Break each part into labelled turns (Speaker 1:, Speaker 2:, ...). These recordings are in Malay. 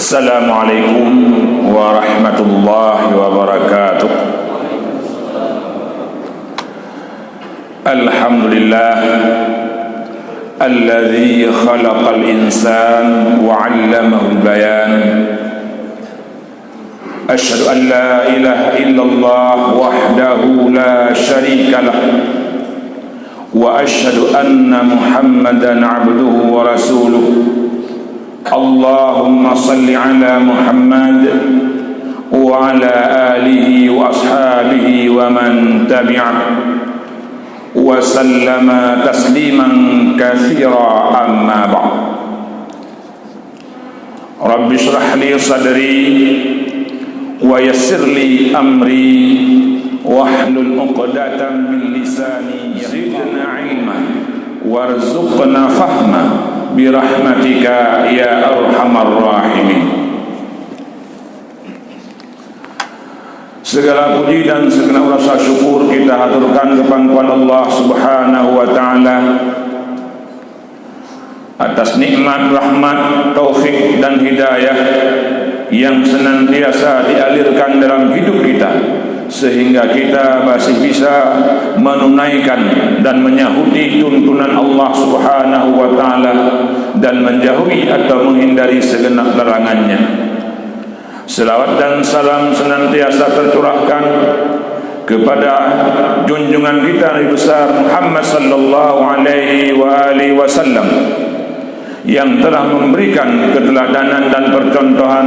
Speaker 1: Assalamualaikum warahmatullahi wabarakatuh. Alhamdulillah alladzi khalaqal insan wa 'allamahu al-bayan. Asyhadu an la ilaha illallah wahdahu la syarika lah wa asyhadu anna Muhammadan 'abduhu wa rasuluh. Allahumma salli ala Muhammad wa ala alihi wa ashabihi wa man tabi'ah wa sallama tasliman katsira, amma ba'd. Rabbi shrah li sadri wa yassir li amri wahlul 'uqdatam min lisani zidna ilma warzuqna fahma birahmatika ya arhamar rahimin. Segala puji dan segenap rasa syukur kita haturkan kepada Allah Subhanahu wa taala atas nikmat, rahmat, taufik dan hidayah yang senantiasa dialirkan dalam hidup kita, sehingga kita masih bisa menunaikan dan menyahuti tuntunan Allah Subhanahu wa taala dan menjauhi atau menghindari segenap larangannya. Selawat dan salam senantiasa tercurahkan kepada junjungan kita Nabi besar Muhammad sallallahu alaihi wasallam yang telah memberikan keteladanan dan percontohan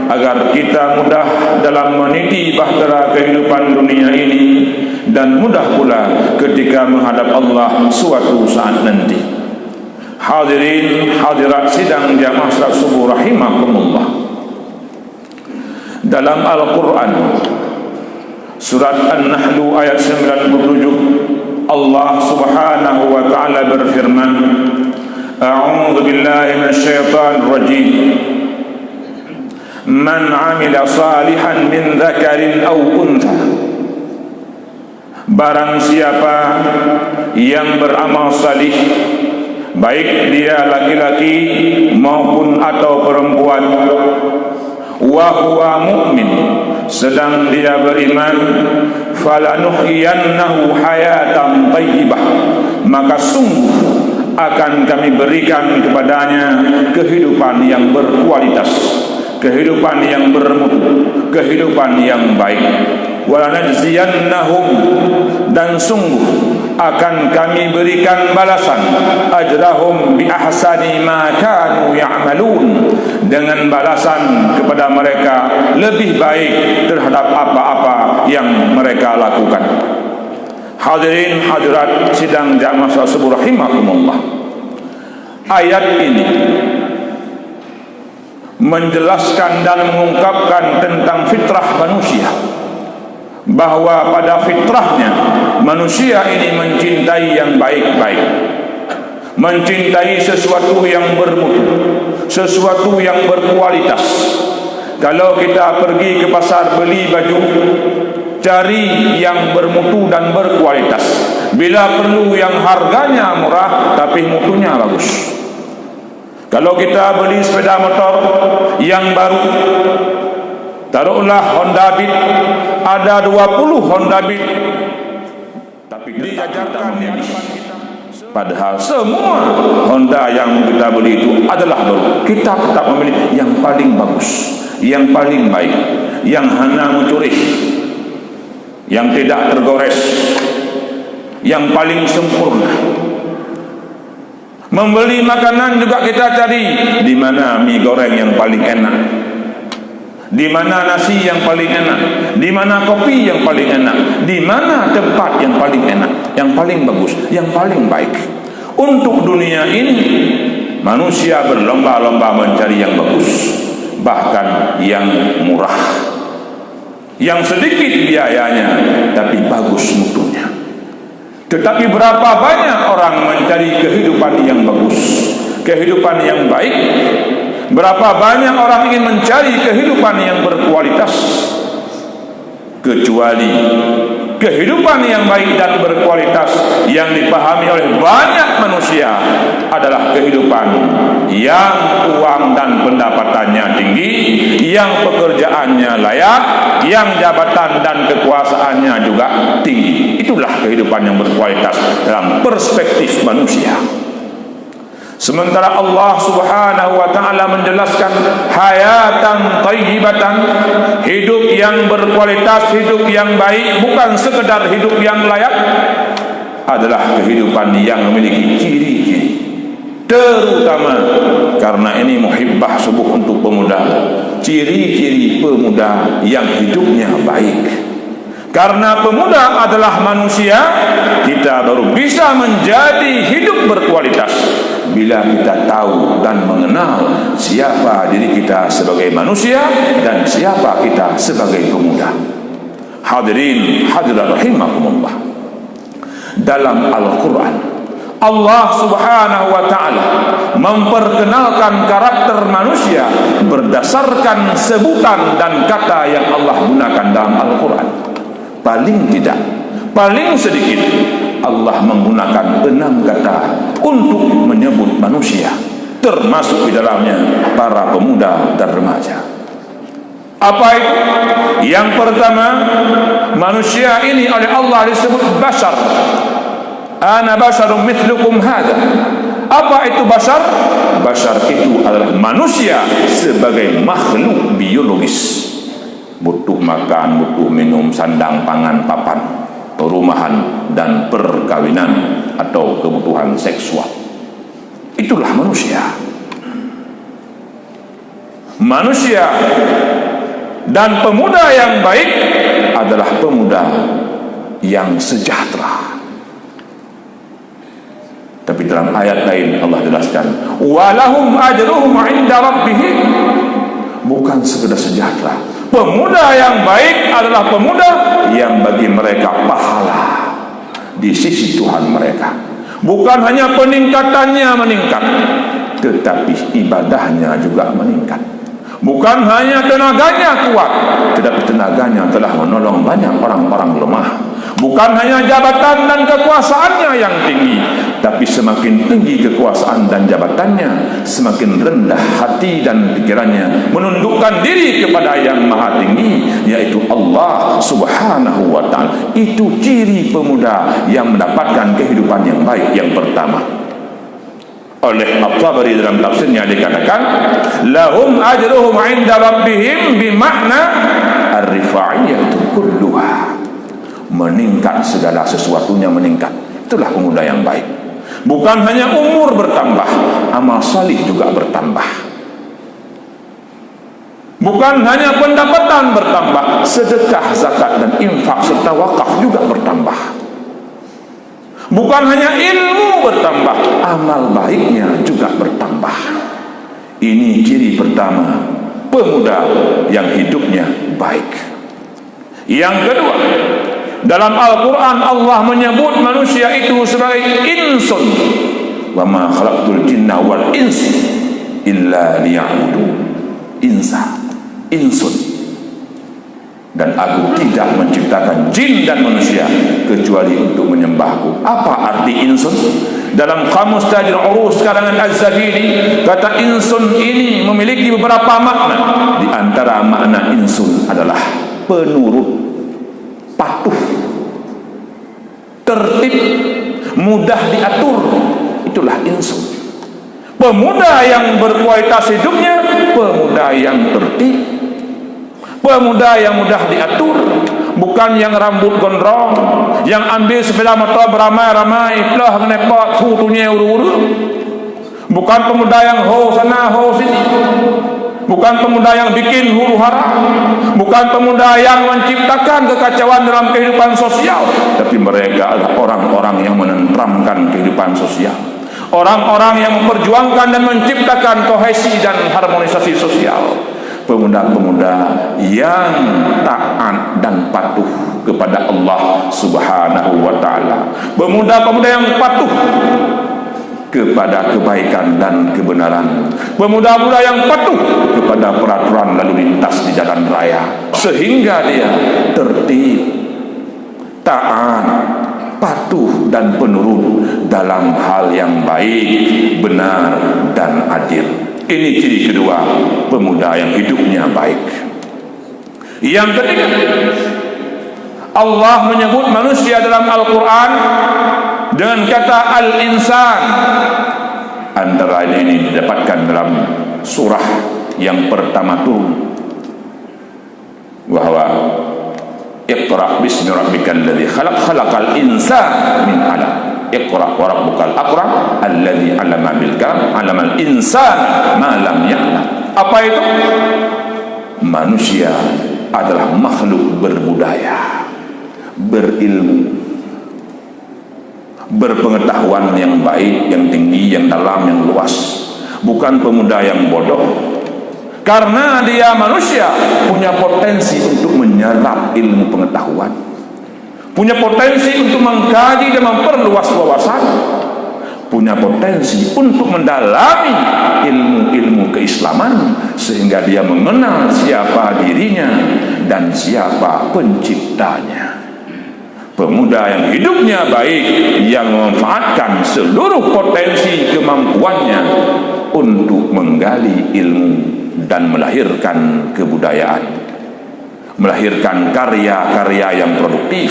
Speaker 1: agar kita mudah dalam meniti bahtera kehidupan dunia ini dan mudah pula ketika menghadap Allah suatu saat nanti. Hadirin hadirat sidang jamaah salat subuh rahimakumullah. Dalam Al-Quran surat An-Nahl ayat 97 Allah Subhanahu wa taala berfirman, A'udzu billahi minasyaitonir rajim. Man 'amila salihan min dzakarin aw untha. Barang siapa yang beramal salih, baik dia laki-laki maupun atau perempuan, wa huwa mu'min, sedang dia beriman, falanuhyiyannahu hayatan thayyibah, maka sungguh akan kami berikan kepadanya kehidupan yang berkualitas, kehidupan yang bermutu, kehidupan yang baik. Walanajziyannahum, dan sungguh akan kami berikan balasan, ajrahum bi ahsani ma kanu ya'malun, dengan balasan kepada mereka lebih baik terhadap apa-apa yang mereka lakukan. Hadirin hadirat sidang jamaah salat subuh rahimakumullah. Ayat ini menjelaskan dan mengungkapkan tentang fitrah manusia, bahwa pada fitrahnya manusia ini mencintai yang baik-baik, mencintai sesuatu yang bermutu, sesuatu yang berkualitas. Kalau kita pergi ke pasar beli baju, cari yang bermutu dan berkualitas. Bila perlu yang harganya murah tapi mutunya bagus. Kalau kita beli sepeda motor yang baru, taruhlah Honda Beat, ada 20 Honda Beat, tapi dijajarkan di hadapan kita, padahal semua Honda yang kita beli itu adalah baru. Kita tetap memilih yang paling bagus, yang paling baik, yang hana mucurih, yang tidak tergores, yang paling sempurna. Membeli makanan juga kita cari di mana mie goreng yang paling enak, di mana nasi yang paling enak, di mana kopi yang paling enak, di mana tempat yang paling enak, yang paling bagus, yang paling baik. Untuk dunia ini manusia berlomba-lomba mencari yang bagus, bahkan yang murah, yang sedikit biayanya tapi bagus mutunya. Tetapi berapa banyak orang mencari kehidupan yang bagus, kehidupan yang baik? Berapa banyak orang ingin mencari kehidupan yang berkualitas? Kecuali kehidupan yang baik dan berkualitas yang dipahami oleh banyak manusia adalah kehidupan yang uang dan pendapatannya tinggi, yang pekerjaannya layak, yang jabatan dan kekuasaannya juga tinggi. Itulah kehidupan yang berkualitas dalam perspektif manusia. Sementara Allah Subhanahu wa ta'ala menjelaskan hayatan thayyibatan, hidup yang berkualitas, hidup yang baik, bukan sekedar hidup yang layak, adalah kehidupan yang memiliki ciri-ciri. Terutama karena ini muhibbah subuh untuk pemuda, ciri-ciri pemuda yang hidupnya baik. Karena pemuda adalah manusia, kita baru bisa menjadi hidup berkualitas bila kita tahu dan mengenal siapa diri kita sebagai manusia dan siapa kita sebagai pemuda. Hadirin hadirat rahimakumullah, dalam Al-Quran Allah Subhanahu wa ta'ala memperkenalkan karakter manusia berdasarkan sebutan dan kata yang Allah gunakan dalam Al-Quran. Paling tidak, paling sedikit Allah menggunakan 6 kata untuk menyebut manusia, termasuk di dalamnya para pemuda dan remaja. Apa itu? Yang pertama, manusia ini oleh Allah disebut bashar. Ana basyarum mithlukum hadha. Apa itu bashar? Bashar itu adalah manusia sebagai makhluk biologis. Butuh makan, butuh minum, sandang, pangan, papan, perumahan, dan perkawinan atau kebutuhan seksual. Itulah manusia. Manusia dan pemuda yang baik adalah pemuda yang sejahtera. Tapi dalam ayat lain Allah jelaskan, walahum ajruhum 'inda rabbihim, bukan sekedar sejahtera. Pemuda yang baik adalah pemuda yang bagi mereka pahala di sisi Tuhan mereka. Bukan hanya peningkatannya meningkat, tetapi ibadahnya juga meningkat. Bukan hanya tenaganya kuat, tetapi tenaganya telah menolong banyak orang-orang lemah. Bukan hanya jabatan dan kekuasaannya yang tinggi, tapi semakin tinggi kekuasaan dan jabatannya, semakin rendah hati dan pikirannya, menundukkan diri kepada yang maha tinggi, yaitu Allah Subhanahu wa ta'ala. Itu ciri pemuda yang mendapatkan kehidupan yang baik yang pertama. Oleh At-Tabari dalam tafsirnya dikatakan, lahum ajruhum 'inda rabbihim bimakna ar-rifa'iyatu kulluha, meningkat, segala sesuatunya meningkat. Itulah pemuda yang baik. Bukan hanya umur bertambah, amal salih juga bertambah. Bukan hanya pendapatan bertambah, sedekah, zakat dan infak serta wakaf juga bertambah. Bukan hanya ilmu bertambah, amal baiknya juga bertambah. Ini ciri pertama pemuda yang hidupnya baik. Yang kedua, dalam Al-Quran Allah menyebut manusia itu sebagai insun. Wa ma khalaqtul jinna wal insa illa liya'budun. Insun. Dan aku tidak menciptakan jin dan manusia kecuali untuk menyembahku. Apa arti insun? Dalam Kamus Tajul Urus karangan Az-Zabidi, kata insun ini memiliki beberapa makna. Di antara makna insun adalah penurut, patuh, tertib, mudah diatur. Itulah insun. Pemuda yang berkualitas hidupnya, pemuda yang tertib, pemuda yang mudah diatur, bukan yang rambut gondrong, yang ambil sepeda motor beramai-ramai, pelah menepot futunya uru-uru. Bukan pemuda yang ho sana ho sini. Bukan pemuda yang bikin huru hara. Bukan pemuda yang menciptakan kekacauan dalam kehidupan sosial, tapi mereka adalah orang-orang yang menenteramkan kehidupan sosial. Orang-orang yang memperjuangkan dan menciptakan kohesi dan harmonisasi sosial. Pemuda-pemuda yang taat dan patuh kepada Allah Subhanahu wa ta'ala. Pemuda-pemuda yang patuh kepada kebaikan dan kebenaran. Pemuda-pemuda yang patuh kepada peraturan lalu lintas di jalan raya, sehingga dia tertib, taat patuh dan penurut dalam hal yang baik, benar dan adil. Ini ciri kedua pemuda yang hidupnya baik. Yang ketiga, Allah menyebut manusia dalam Al-Quran dengan kata al-insan. Antara ini didapatkan dalam surah yang pertama turun, bahwa Iqra bismi rabbikal ladzi khalaq, khalaqal insana min 'alaq. Iqra wa rabbukal akram alladzi 'allama bil qalam 'allamal insana ma lam ya'lam. Apa itu? Manusia adalah makhluk berbudaya, berilmu, berpengetahuan yang baik, yang tinggi, yang dalam, yang luas. Bukan pemuda yang bodoh. Karena dia manusia, punya potensi untuk menyerap ilmu pengetahuan, punya potensi untuk mengkaji dan memperluas wawasan, punya potensi untuk mendalami ilmu-ilmu keislaman, sehingga dia mengenal siapa dirinya dan siapa penciptanya. Pemuda yang hidupnya baik, yang memanfaatkan seluruh potensi kemampuannya untuk menggali ilmu dan melahirkan kebudayaan, melahirkan karya-karya yang produktif,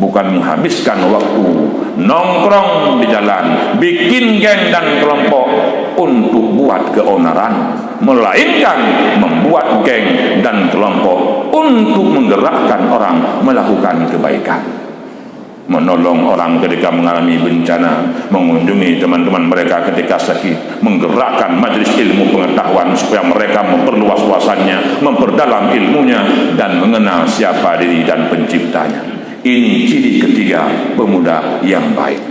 Speaker 1: bukan menghabiskan waktu nongkrong di jalan, bikin geng dan kelompok untuk buat keonaran, melainkan membuat geng dan kelompok untuk menggerakkan orang melakukan kebaikan, menolong orang ketika mengalami bencana, mengunjungi teman-teman mereka ketika sakit, menggerakkan majelis ilmu pengetahuan supaya mereka memperluas wawasannya, memperdalam ilmunya, dan mengenal siapa diri dan penciptanya. Ini ciri ketiga pemuda yang baik.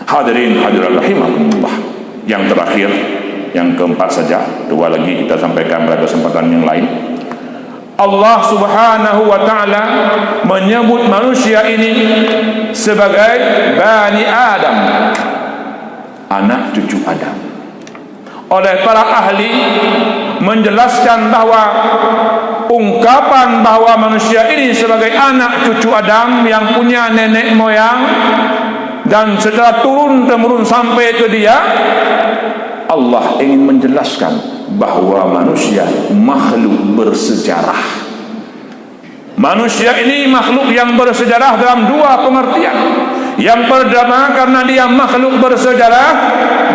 Speaker 1: Hadirin hadirat rahimakumullah. Yang terakhir, yang keempat saja, dua lagi kita sampaikan pada kesempatan yang lain. Allah subhanahu wa ta'ala menyebut manusia ini sebagai Bani Adam, anak cucu Adam. Oleh para ahli menjelaskan bahwa ungkapan bahwa manusia ini sebagai anak cucu Adam yang punya nenek moyang dan secara turun-temurun sampai ke dia, Allah ingin menjelaskan bahwa manusia makhluk bersejarah. Manusia ini makhluk yang bersejarah dalam dua pengertian. Yang pertama, karena dia makhluk bersejarah,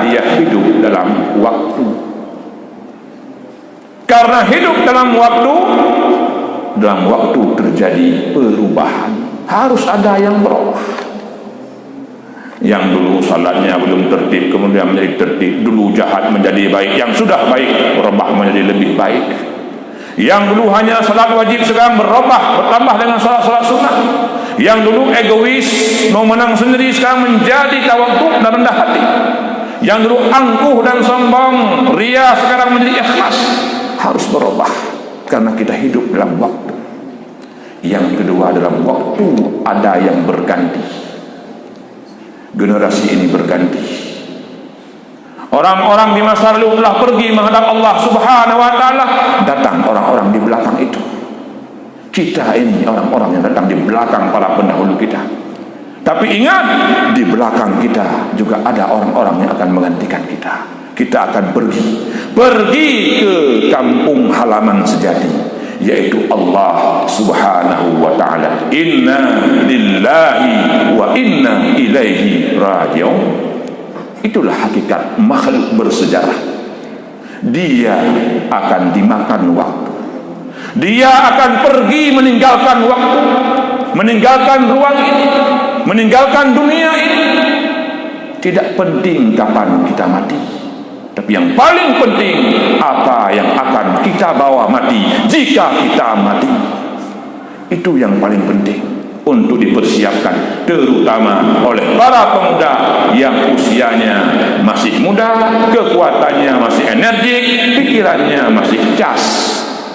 Speaker 1: dia hidup dalam waktu. Karena hidup dalam waktu terjadi perubahan. Harus ada yang berubah. Yang dulu salatnya belum tertib, kemudian menjadi tertib. Dulu jahat menjadi baik, yang sudah baik berubah menjadi lebih baik. Yang dulu hanya salat wajib, sekarang berubah, bertambah dengan salat-salat sunnah. Yang dulu egois, mau menang sendiri, sekarang menjadi tawadhu dan rendah hati. Yang dulu angkuh dan sombong, ria, sekarang menjadi ikhlas. Harus berubah karena kita hidup dalam waktu. Yang kedua, dalam waktu ada yang berganti. Generasi ini berganti. Orang-orang di masa lalu telah pergi menghadap Allah subhanahu wa ta'ala. Datang orang-orang di belakang itu. Kita ini orang-orang yang datang di belakang para pendahulu kita. Tapi ingat, di belakang kita juga ada orang-orang yang akan menggantikan kita. Kita akan pergi ke kampung halaman sejati, yaitu Allah subhanahu wa ta'ala. Inna lillahi wa inna ilaihi raji'un. Itulah hakikat makhluk bersejarah. Dia akan dimakan waktu. Dia akan pergi meninggalkan waktu, meninggalkan ruang ini, meninggalkan dunia ini. Tidak penting kapan kita mati, tapi yang paling penting apa yang akan kita bawa mati jika kita mati. Itu yang paling penting untuk dipersiapkan, terutama oleh para pemuda yang usianya masih muda, kekuatannya masih energik, pikirannya masih cas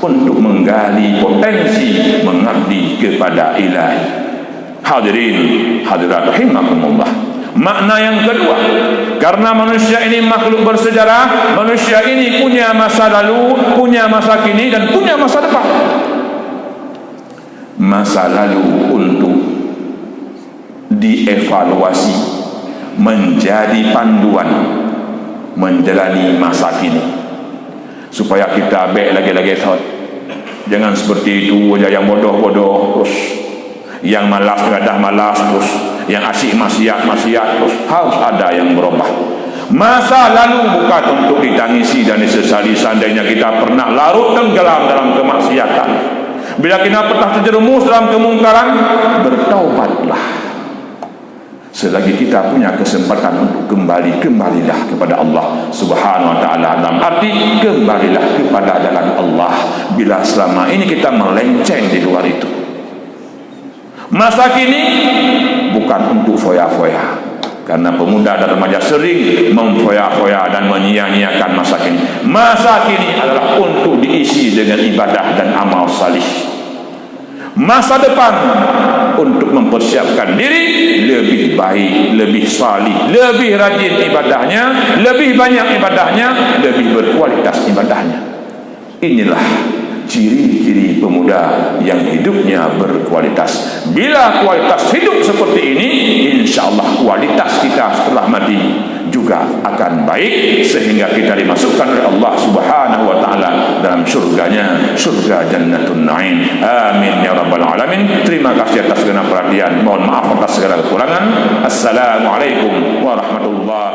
Speaker 1: untuk menggali potensi mengabdi kepada Ilahi. Hadirin hadirat rahimakumullah. Makna yang kedua, karena manusia ini makhluk bersejarah, manusia ini punya masa lalu, punya masa kini, dan punya masa depan. Masa lalu untuk dievaluasi menjadi panduan menjalani masa kini, supaya kita baik lagi-lagi tahu. Jangan seperti itu aja, yang bodoh-bodoh terus, yang malas dah malas terus, yang asyik maksiat terus. Harus ada yang berubah. Masa lalu bukan untuk ditangisi dan disesali. Seandainya kita pernah larut tenggelam dalam kemaksiatan, bila kita pernah terjerumus dalam kemungkaran, bertaubatlah. Selagi kita punya kesempatan untuk kembalilah kepada Allah Subhanahu wa ta'ala. Dalam arti kembalilah kepada jalan Allah. Bila selama ini kita melenceng di luar itu, masa kini bukan untuk foya-foya, karena pemuda dan remaja sering memfoya-foya dan menyia-nyiakan masa kini. Masa kini adalah untuk diisi dengan ibadah dan amal salih. Masa depan untuk mempersiapkan diri lebih baik, lebih salih, lebih rajin ibadahnya, lebih banyak ibadahnya, lebih berkualitas ibadahnya. Inilah ciri-ciri pemuda yang hidupnya berkualitas. Bila kualitas hidup seperti ini, insya-Allah kualitas kita setelah mati juga akan baik, sehingga kita dimasukkan oleh Allah Subhanahu wa ta'ala dalam surganya, surga Jannatun Na'im. Amin ya rabbal alamin. Terima kasih atas segala perhatian, mohon maaf atas segala kekurangan. Assalamualaikum warahmatullahi